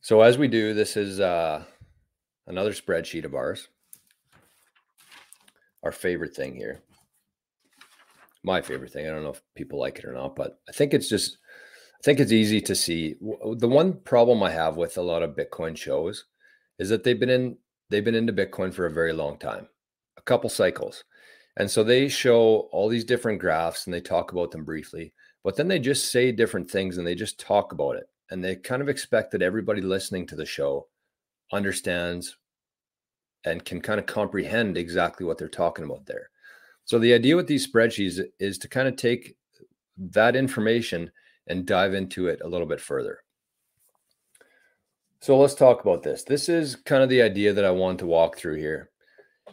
So as we do, this is another spreadsheet of ours, our favorite thing here. My favorite thing. I don't know if people like it or not, but I think it's easy to see. The one problem I have with a lot of Bitcoin shows is that they've been into Bitcoin for a very long time, a couple cycles. And so they show all these different graphs and they talk about them briefly, but then they just say different things and they just talk about it. And they kind of expect that everybody listening to the show understands and can kind of comprehend exactly what they're talking about there. So the idea with these spreadsheets is to kind of take that information and dive into it a little bit further. So let's talk about this. This is kind of the idea that I want to walk through here.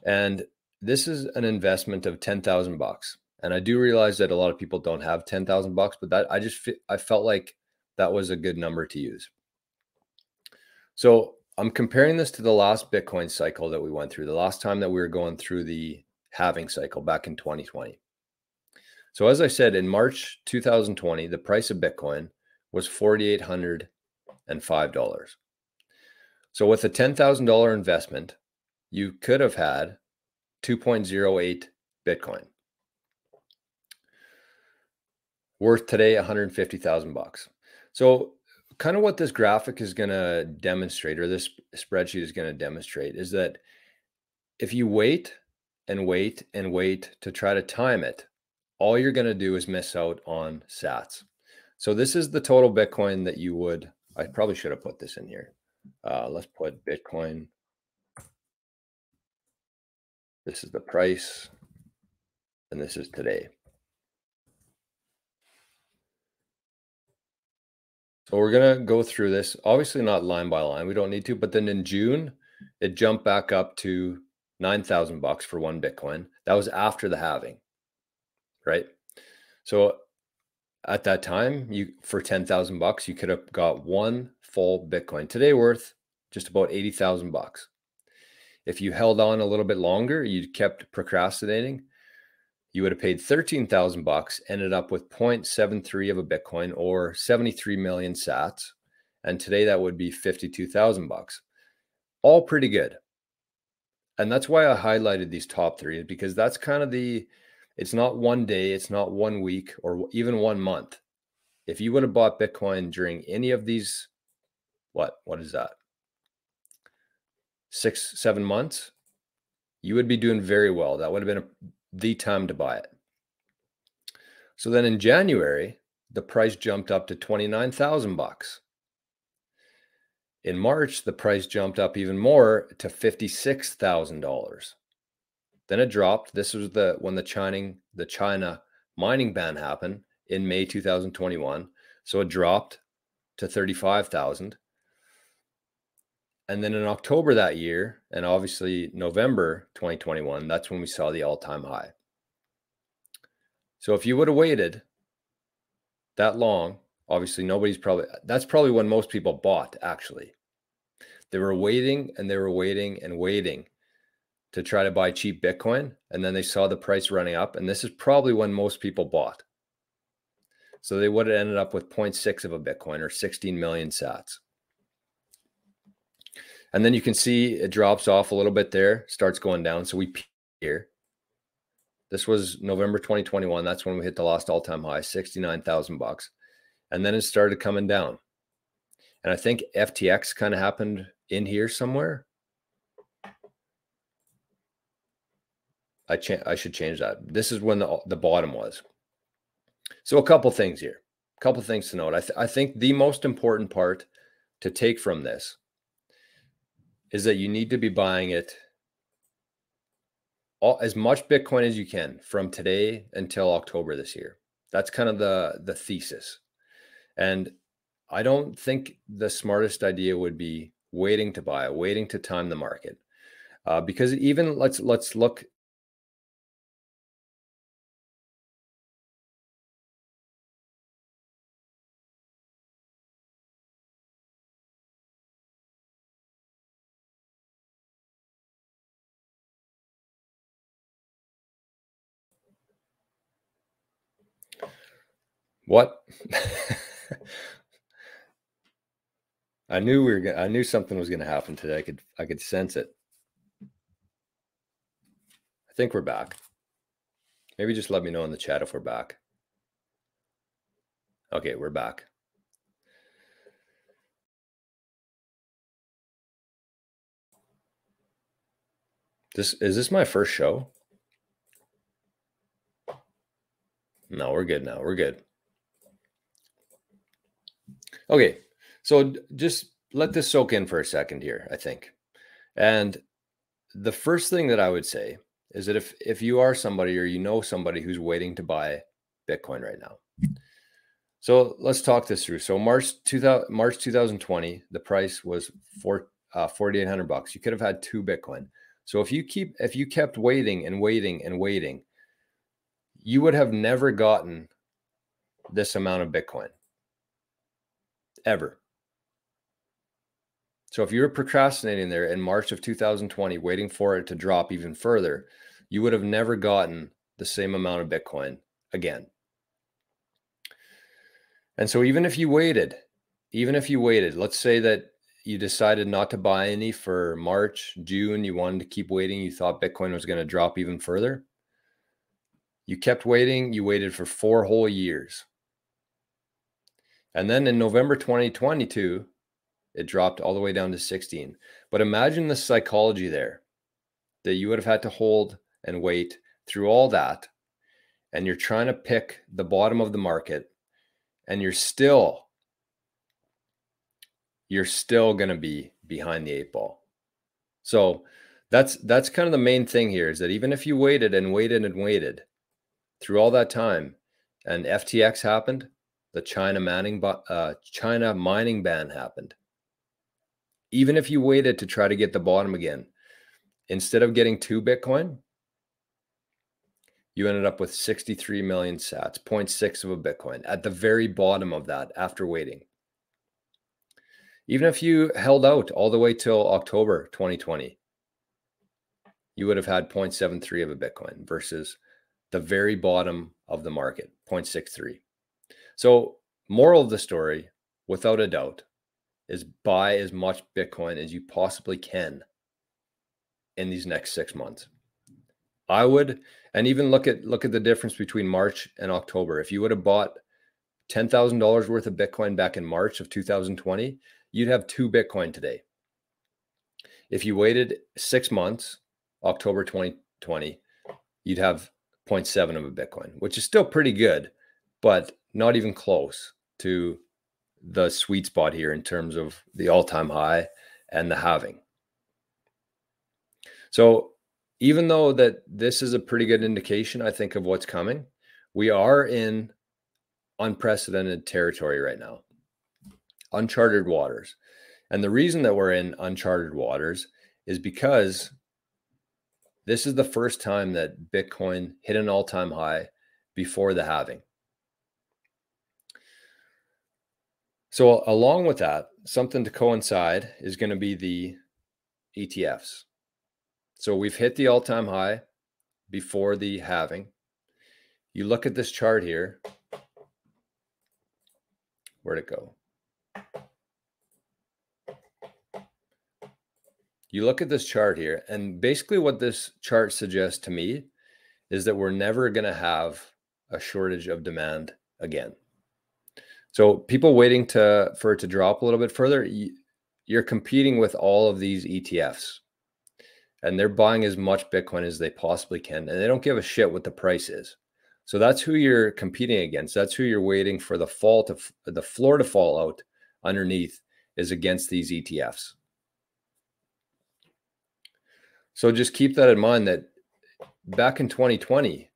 And this is an investment of $10,000. And I do realize that a lot of people don't have $10,000, but that I felt like that was a good number to use. So I'm comparing this to the last Bitcoin cycle that we went through, the last time that we were going through the halving cycle back in 2020. So as I said, in March 2020, the price of Bitcoin was $4,805. So with a $10,000 investment, you could have had 2.08 Bitcoin, worth today $150,000. So kind of what this graphic is going to demonstrate, or this spreadsheet is going to demonstrate, is that if you wait and wait and wait to try to time it, all you're going to do is miss out on sats. So this is the total Bitcoin that you would, I probably should have put this in here. Let's put Bitcoin. This is the price, and this is today. So we're going to go through this, obviously not line by line. We don't need to, but then in June, it jumped back up to $9,000 for one Bitcoin. That was after the halving, right? So at that time, for $10,000, you could have got one full Bitcoin. Today worth just about $80,000. If you held on a little bit longer, you kept procrastinating, you would have paid $13,000, ended up with 0.73 of a Bitcoin or 73 million sats. And today that would be $52,000. All pretty good. And that's why I highlighted these top three, because that's kind of it's not one day, it's not 1 week or even 1 month. If you would have bought Bitcoin during any of these, what is that? 6-7 months, you would be doing very well. That would have been the time to buy it. So then in January, the price jumped up to $29,000. In March, the price jumped up even more to $56,000. Then it dropped. This was when the China mining ban happened in May 2021. So it dropped to 35,000. And then in October that year, and obviously November 2021, that's when we saw the all-time high. So if you would have waited that long, obviously that's probably when most people bought, actually. They were waiting and they were waiting and waiting to try to buy cheap Bitcoin. And then they saw the price running up. And this is probably when most people bought. So they would have ended up with 0.6 of a Bitcoin or 16 million sats. And then you can see it drops off a little bit there, starts going down. So we peak here. This was November 2021. That's when we hit the last all-time high, $69,000. And then it started coming down. And I think FTX kind of happened in here somewhere. I should change that. This is when the bottom was. So a couple things here, a couple things to note. I think the most important part to take from this is that you need to be buying it as much Bitcoin as you can from today until October this year. That's kind of the thesis. And I don't think the smartest idea would be waiting to buy, waiting to time the market. Because even let's look. What? I knew something was gonna happen today. I could sense it. I think we're back. Maybe just let me know in the chat if we're back. Okay, we're back. Is this my first show? No, we're good now. We're good. Okay, so just let this soak in for a second here, I think. And the first thing that I would say is that if you are somebody or you know somebody who's waiting to buy Bitcoin right now. So let's talk this through. So March 2020, the price was $4,800. You could have had 2 Bitcoin. So if you kept waiting and waiting and waiting, you would have never gotten this amount of Bitcoin ever. So if you were procrastinating there in March of 2020, waiting for it to drop even further, you would have never gotten the same amount of Bitcoin again. And so even if you waited, let's say that you decided not to buy any for March, June, you wanted to keep waiting, you thought Bitcoin was going to drop even further. You kept waiting, you waited for 4 whole years. And then in November 2022, it dropped all the way down to 16. But imagine the psychology there, that you would have had to hold and wait through all that. And you're trying to pick the bottom of the market, and you're still going to be behind the 8 ball. So that's kind of the main thing here, is that even if you waited and waited and waited through all that time, and FTX happened, the China mining ban happened. Even if you waited to try to get the bottom again, instead of getting 2 Bitcoin, you ended up with 63 million sats, 0.6 of a Bitcoin at the very bottom of that after waiting. Even if you held out all the way till October 2020, you would have had 0.73 of a Bitcoin versus the very bottom of the market, 0.63. So moral of the story, without a doubt, is buy as much Bitcoin as you possibly can in these next 6 months. I would, and even look at the difference between March and October. If you would have bought $10,000 worth of Bitcoin back in March of 2020, you'd have 2 Bitcoin today. If you waited 6 months, October 2020, you'd have 0.7 of a Bitcoin, which is still pretty good, but not even close to the sweet spot here in terms of the all-time high and the halving. So even though that this is a pretty good indication, I think, of what's coming, we are in unprecedented territory right now, uncharted waters. And the reason that we're in uncharted waters is because this is the first time that Bitcoin hit an all-time high before the halving. So along with that, something to coincide is going to be the ETFs. So we've hit the all-time high before the halving. You look at this chart here. Where'd it go? You look at this chart here, and basically what this chart suggests to me is that we're never going to have a shortage of demand again. So people waiting for it to drop a little bit further, you're competing with all of these ETFs, and they're buying as much Bitcoin as they possibly can, and they don't give a shit what the price is. So that's who you're competing against. That's who you're waiting for the floor to fall out underneath, is against these ETFs. So just keep that in mind, that back in 2020,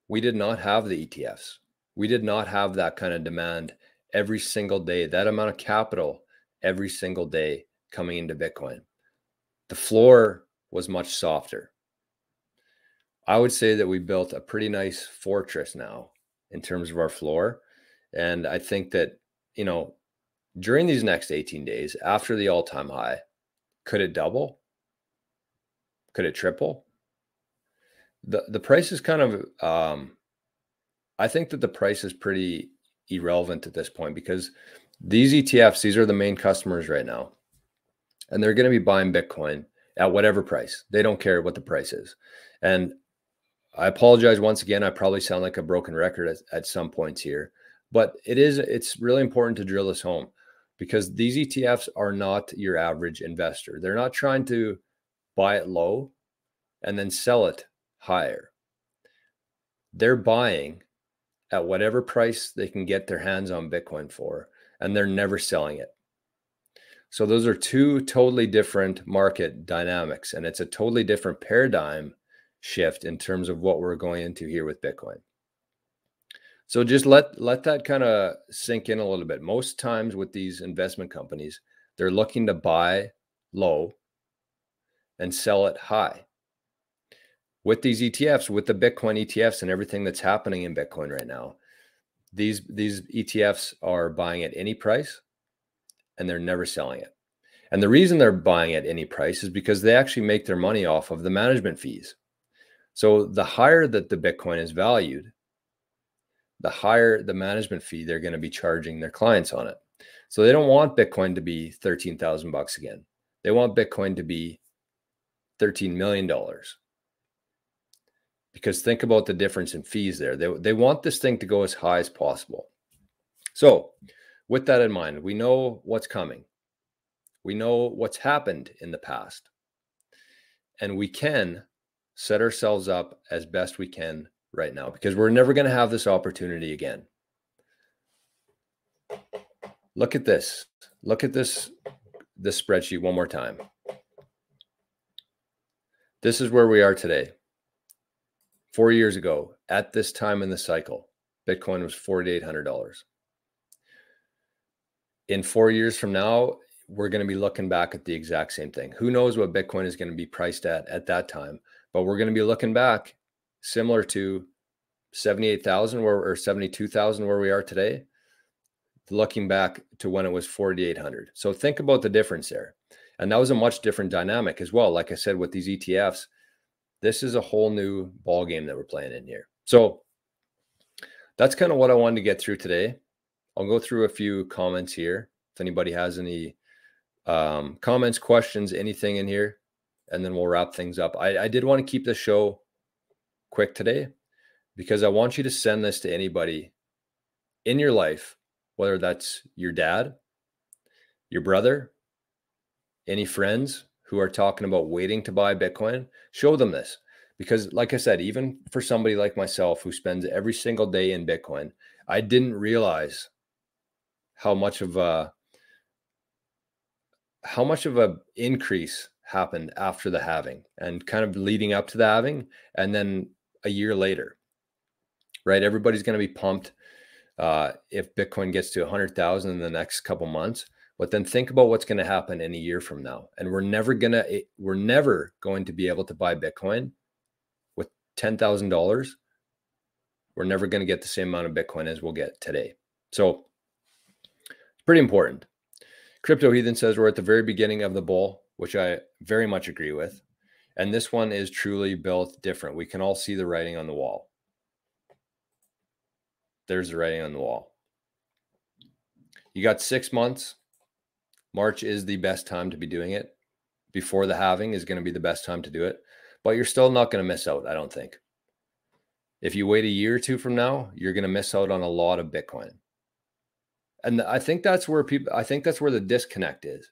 we did not have the ETFs. We did not have that kind of demand every single day, that amount of capital every single day coming into Bitcoin. The floor was much softer. I would say that we built a pretty nice fortress now in terms of our floor. And I think that, during these next 18 days after the all-time high, could it double? Could it triple? The price is kind of, I think that the price is pretty irrelevant at this point, because These ETFs, these are the main customers right now. And they're going to be buying Bitcoin at whatever price. They don't care what the price is. And I apologize once again. I probably sound like a broken record at some points here, but it's really important to drill this home, because these ETFs are not your average investor. They're not trying to buy it low and then sell it higher. They're buying at whatever price they can get their hands on Bitcoin for, and they're never selling it. So those are two totally different market dynamics, and it's a totally different paradigm shift in terms of what we're going into here with Bitcoin. So just let that kind of sink in a little bit. Most times with these investment companies, they're looking to buy low and sell it high. With these ETFs, with the Bitcoin ETFs and everything that's happening in Bitcoin right now, these ETFs are buying at any price and they're never selling it. And the reason they're buying at any price is because they actually make their money off of the management fees. So the higher that the Bitcoin is valued, the higher the management fee they're going to be charging their clients on it. So they don't want Bitcoin to be 13,000 bucks again. They want Bitcoin to be $13 million. Because think about the difference in fees there. They want this thing to go as high as possible. So with that in mind, we know what's coming. We know what's happened in the past. And we can set ourselves up as best we can right now, because we're never going to have this opportunity again. Look at this. Look at this spreadsheet one more time. This is where we are today. 4 years ago, at this time in the cycle, Bitcoin was $4,800. In 4 years from now, we're going to be looking back at the exact same thing. Who knows what Bitcoin is going to be priced at that time, but we're going to be looking back similar to 78,000 or 72,000 where we are today, looking back to when it was 4,800. So think about the difference there. And that was a much different dynamic as well. Like I said, with these ETFs, this is a whole new ball game that we're playing in here. So that's kind of what I wanted to get through today. I'll go through a few comments here. If anybody has any comments, questions, anything in here, and then we'll wrap things up. I did want to keep the show quick today because I want you to send this to anybody in your life, whether that's your dad, your brother, any friends who are talking about waiting to buy Bitcoin. Show them this, because like I said, even for somebody like myself who spends every single day in Bitcoin, I didn't realize how much of a increase happened after the halving and kind of leading up to the halving, and then a year later, right? Everybody's going to be pumped if Bitcoin gets to 100,000 in the next couple months. But then think about what's going to happen in a year from now, and we're never going to be able to buy Bitcoin with $10,000. We're never going to get the same amount of Bitcoin as we'll get today. So it's pretty important. Crypto Heathen says we're at the very beginning of the bull, which I very much agree with. And this one is truly built different. We can all see the writing on the wall. There's the writing on the wall. You got 6 months. March is the best time to be doing it. Before the halving is going to be the best time to do it. But you're still not going to miss out, I don't think. If you wait a year or two from now, you're going to miss out on a lot of Bitcoin. And I think that's where the disconnect is,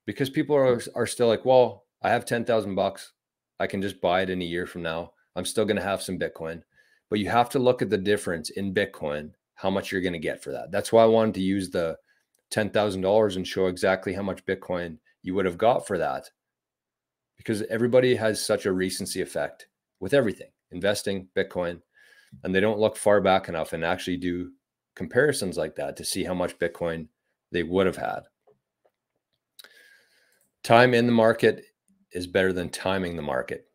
because people are still like, well, I have 10,000 bucks. I can just buy it in a year from now. I'm still going to have some Bitcoin, but you have to look at the difference in Bitcoin, how much you're going to get for that. That's why I wanted to use the $10,000 and show exactly how much Bitcoin you would have got for that, because everybody has such a recency effect with everything, investing, Bitcoin, and they don't look far back enough and actually do comparisons like that to see how much Bitcoin they would have had. Time in the market is better than timing the market.